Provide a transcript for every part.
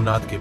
सोमनाथ के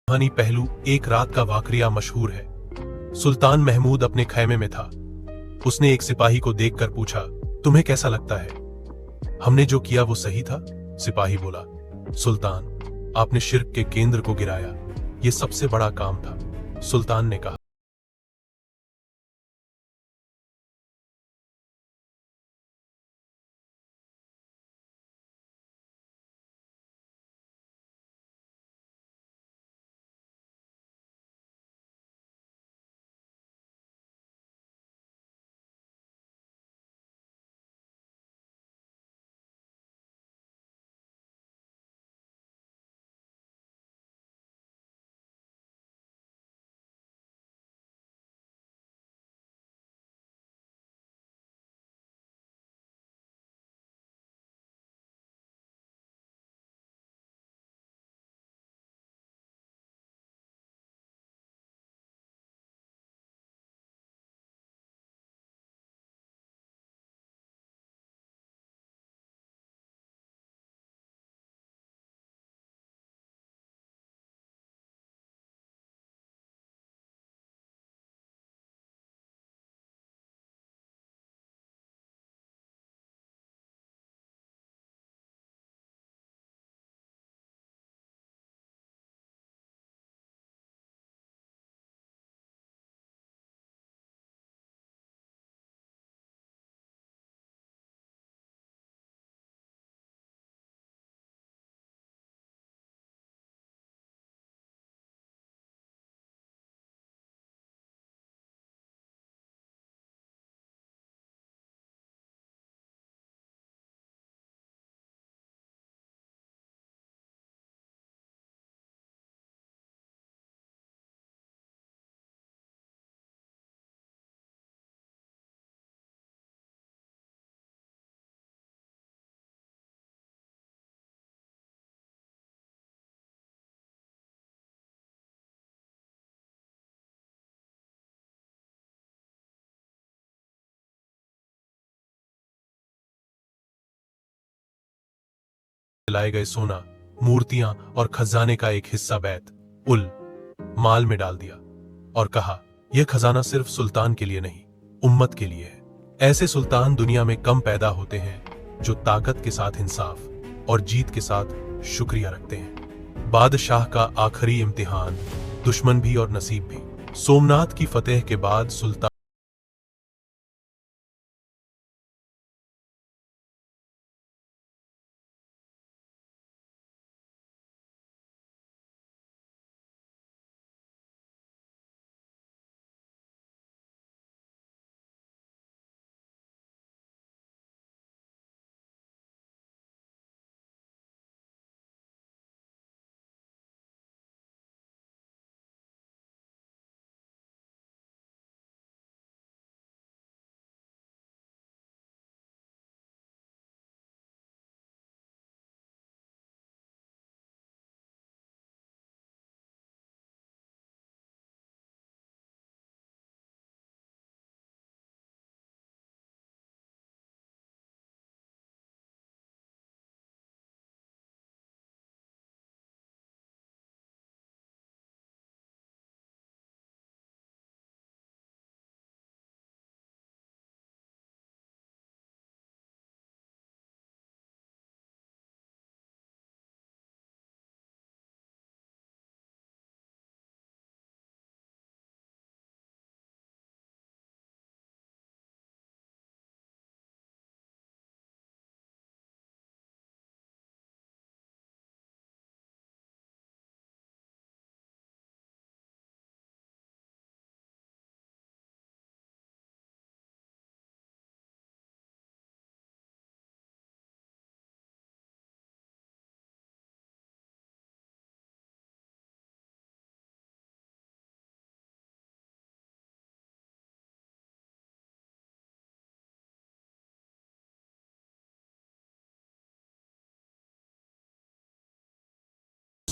कहानी पहलू एक रात का वाकया मशहूर है। सुल्तान महमूद अपने खैमे में था। उसने एक सिपाही को देखकर पूछा, तुम्हें कैसा लगता है? हमने जो किया वो सही था? सिपाही बोला, सुल्तान, आपने शिर्क के केंद्र को गिराया। ये सबसे बड़ा काम था। सुल्तान ने कहा, लाए गए सोना, मूर्तियां और खजाने का एक हिस्सा बैत उल माल में डाल दिया और कहा, यह खजाना सिर्फ सुल्तान के लिए नहीं, उम्मत के लिए है। ऐसे सुल्तान दुनिया में कम पैदा होते हैं जो ताकत के साथ इंसाफ और जीत के साथ शुक्रिया रखते हैं। बादशाह का आखिरी इम्तिहान, दुश्मन भी और नसीब भी। सोमनाथ की फतेह के बाद सुल्तान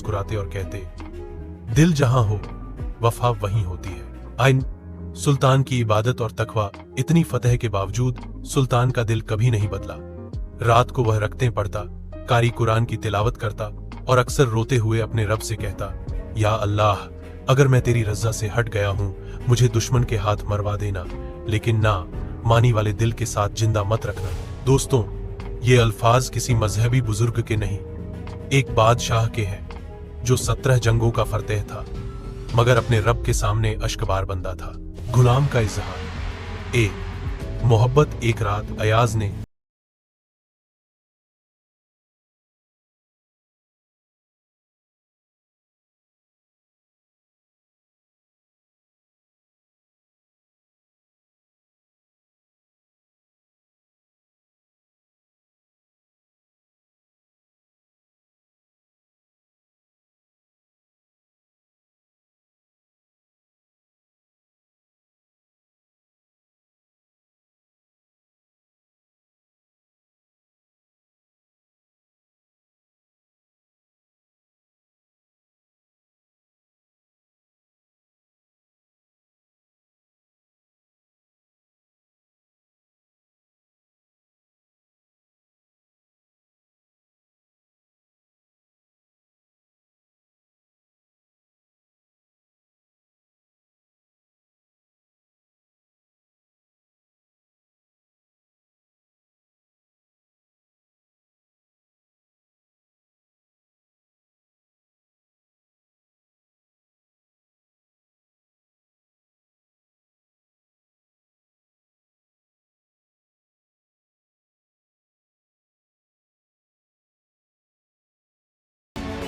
मुस्कुराते और कहते, दिल जहां हो वफा वहीं होती है। आइन सुल्तान की इबादत और तकवा इतनी फतह के बावजूद सुल्तान का दिल कभी नहीं बदला। रात को वह रखते पढ़ता, कारी कुरान की तिलावत करता और अक्सर रोते हुए अपने रब से कहता, या अल्लाह, अगर मैं तेरी रज़ा से हट गया हूं, मुझे दुश्मन के हाथ मरवा देना, लेकिन ना मानी वाले दिल के साथ जिंदा मत रखना। दोस्तों, ये अल्फाज किसी मजहबी बुजुर्ग के नहीं, एक बादशाह के हैं जो 17 जंगों का फतेह था, मगर अपने रब के सामने अश्कबार बंदा था। गुलाम का इजहार। मोहब्बत। एक रात अयाज ने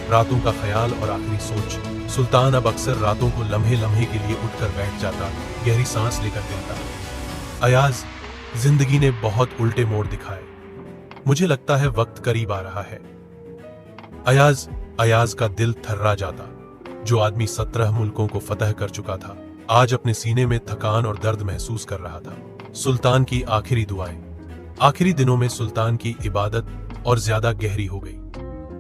रातों का ख्याल और आखिरी सोच। सुल्तान अब अक्सर रातों को लम्हे लम्हे के लिए उठकर बैठ जाता, गहरी सांस लेकर कहता, अयाज, जिंदगी ने बहुत उल्टे मोड़ दिखाए, मुझे लगता है वक्त करीब आ रहा है। अयाज का दिल थर्रा जाता। जो आदमी 17 मुल्कों को फतह कर चुका था, आज अपने सीने में थकान और दर्द महसूस कर रहा था। सुल्तान की आखिरी दुआएं। आखिरी दिनों में सुल्तान की इबादत और ज्यादा गहरी हो गई।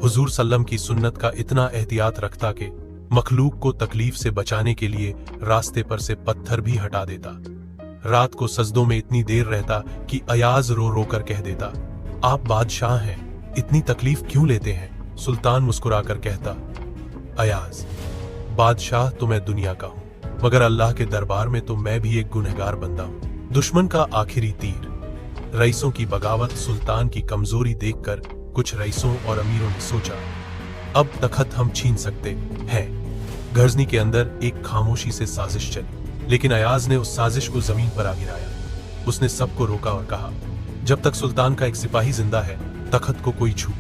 हुजूर सल्लम की सुन्नत का इतना एहतियात रखता कि मखलूक को तकलीफ से बचाने के लिए रास्ते पर से पत्थर भी हटा देता। रात को सजदों में इतनी देर रहता कि अयाज रो रो कर कह देता, आप बादशाह हैं, इतनी तकलीफ क्यों लेते हैं? सुल्तान मुस्कुराकर कहता, अयाज, बादशाह तो मैं दुनिया का हूं, मगर अल्लाह के दरबार में तो मैं भी एक गुनहगार बंदा हूं। दुश्मन का आखिरी तीर। रईसों की बगावत। सुल्तान की कमजोरी देखकर कुछ रईसों और अमीरों ने सोचा, अब तखत हम छीन सकते हैं। गजनी के अंदर एक खामोशी से साजिश चली, लेकिन अयाज ने उस साजिश को जमीन पर आ गिराया। उसने सबको रोका और कहा, जब तक सुल्तान का एक सिपाही जिंदा है, तखत को कोई छू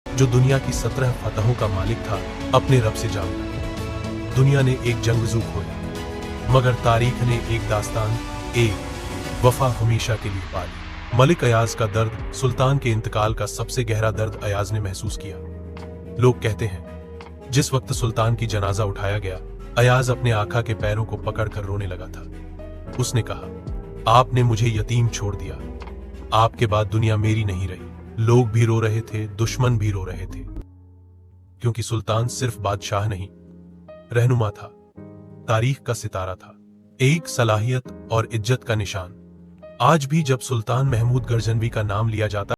जो दुनिया की 17 फतहों का मालिक था, अपने रब से जान। दुनिया ने एक जंगजू खोया, मगर तारीख ने एक दास्तान, एक वफा हमेशा के लिए पाली। मलिक अयाज का दर्द। सुल्तान के इंतकाल का सबसे गहरा दर्द अयाज ने महसूस किया। लोग कहते हैं, जिस वक्त सुल्तान की जनाजा उठाया गया, अयाज अपने आका के पैरों को पकड़कर रोने लगा था। उसने कहा, आपने मुझे यतीम छोड़ दिया, आपके बाद दुनिया मेरी नहीं रही। लोग भी रो रहे थे, दुश्मन भी रो रहे थे, क्योंकि सुल्तान सिर्फ बादशाह नहीं, रहनुमा था, तारीख का सितारा था, एक सलाहियत और इज्जत का निशान। आज भी जब सुल्तान महमूद गजनवी का नाम लिया जाता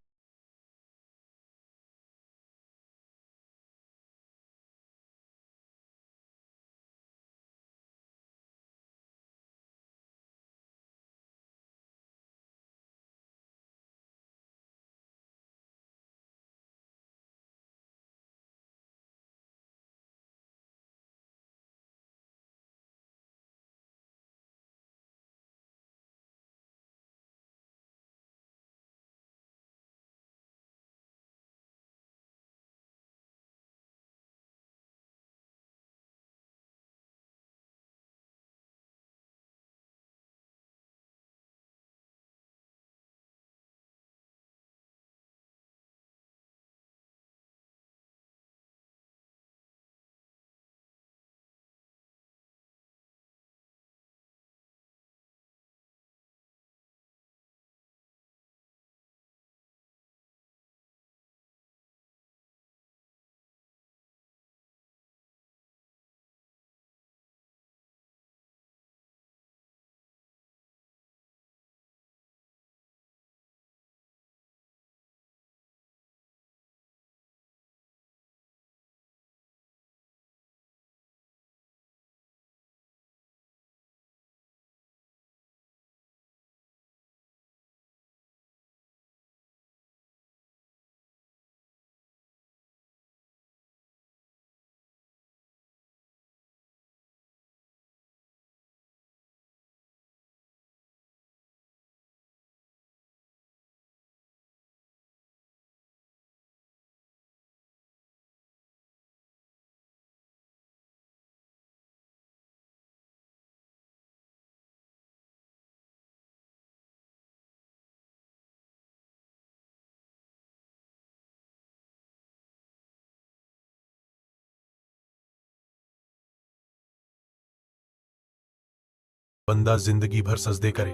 बंदा जिंदगी भर सजदे करे,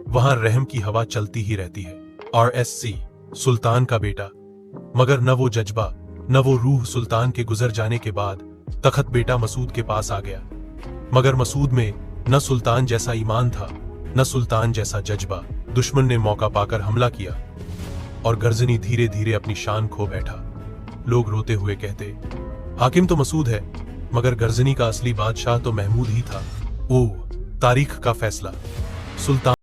वहां रहम की हवा चलती ही रहती है। RSC सुल्तान का बेटा, मगर न वो जज्बा न वो रूह सुल्तान के गुजर जाने के बाद तखत बेटा मसूद के पास आ गया। मगर मसूद में न सुल्तान जैसा ईमान था न सुल्तान जैसा जज्बा। दुश्मन ने मौका पाकर हमला किया और गर्जनी धीरे धीरे अपनी शान खो बैठा। लोग रोते हुए कहते, हाकिम तो मसूद है मगर गर्जनी का असली बादशाह तो महमूद ही था। ओ तारीख का फैसला। सुल्तान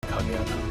खा गया था।